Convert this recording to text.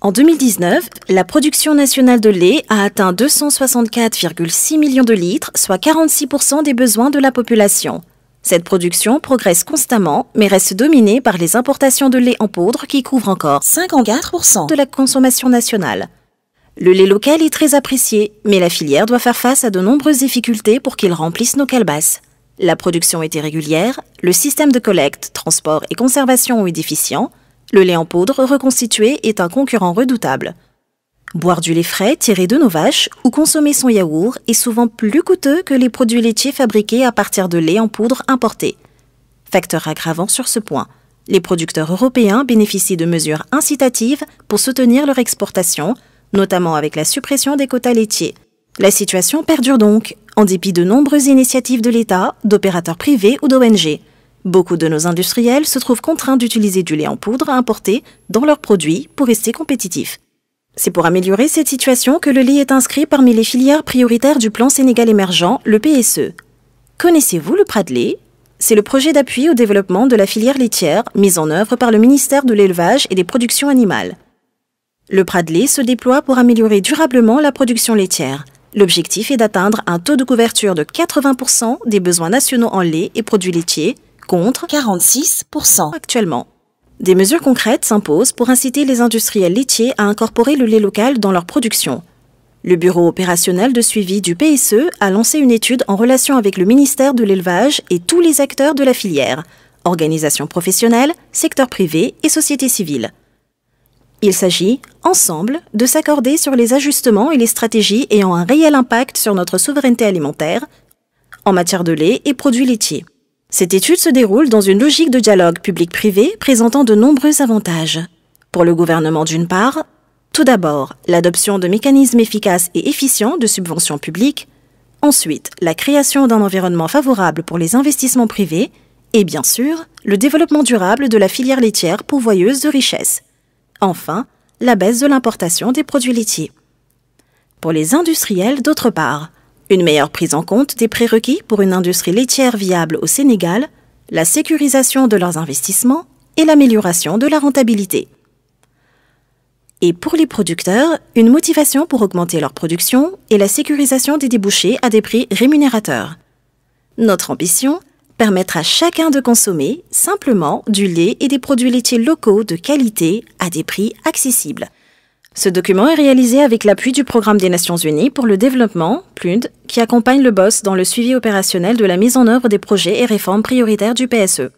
En 2019, la production nationale de lait a atteint 264,6 millions de litres, soit 46% des besoins de la population. Cette production progresse constamment, mais reste dominée par les importations de lait en poudre qui couvrent encore 54% de la consommation nationale. Le lait local est très apprécié, mais la filière doit faire face à de nombreuses difficultés pour qu'il remplisse nos calebasses. La production est irrégulière, le système de collecte, transport et conservation est déficient, le lait en poudre reconstitué est un concurrent redoutable. Boire du lait frais tiré de nos vaches ou consommer son yaourt est souvent plus coûteux que les produits laitiers fabriqués à partir de lait en poudre importé. Facteur aggravant sur ce point, les producteurs européens bénéficient de mesures incitatives pour soutenir leur exportation, notamment avec la suppression des quotas laitiers. La situation perdure donc, en dépit de nombreuses initiatives de l'État, d'opérateurs privés ou d'ONG. Beaucoup de nos industriels se trouvent contraints d'utiliser du lait en poudre importé dans leurs produits pour rester compétitifs. C'est pour améliorer cette situation que le lait est inscrit parmi les filières prioritaires du plan Sénégal émergent, le PSE. Connaissez-vous le Pradlait? C'est le projet d'appui au développement de la filière laitière mis en œuvre par le ministère de l'Élevage et des Productions animales. Le Pradlait se déploie pour améliorer durablement la production laitière. L'objectif est d'atteindre un taux de couverture de 80% des besoins nationaux en lait et produits laitiers, contre 46% actuellement. Des mesures concrètes s'imposent pour inciter les industriels laitiers à incorporer le lait local dans leur production. Le bureau opérationnel de suivi du PSE a lancé une étude en relation avec le ministère de l'Élevage et tous les acteurs de la filière, organisations professionnelles, secteur privé et société civile. Il s'agit, ensemble, de s'accorder sur les ajustements et les stratégies ayant un réel impact sur notre souveraineté alimentaire en matière de lait et produits laitiers. Cette étude se déroule dans une logique de dialogue public-privé présentant de nombreux avantages. Pour le gouvernement d'une part, tout d'abord, l'adoption de mécanismes efficaces et efficients de subventions publiques, ensuite, la création d'un environnement favorable pour les investissements privés et bien sûr, le développement durable de la filière laitière pourvoyeuse de richesses. Enfin, la baisse de l'importation des produits laitiers. Pour les industriels, d'autre part, une meilleure prise en compte des prérequis pour une industrie laitière viable au Sénégal, la sécurisation de leurs investissements et l'amélioration de la rentabilité. Et pour les producteurs, une motivation pour augmenter leur production et la sécurisation des débouchés à des prix rémunérateurs. Notre ambition, permettre à chacun de consommer simplement du lait et des produits laitiers locaux de qualité à des prix accessibles. Ce document est réalisé avec l'appui du Programme des Nations Unies pour le développement, PNUD, qui accompagne le BOSS dans le suivi opérationnel de la mise en œuvre des projets et réformes prioritaires du PSE.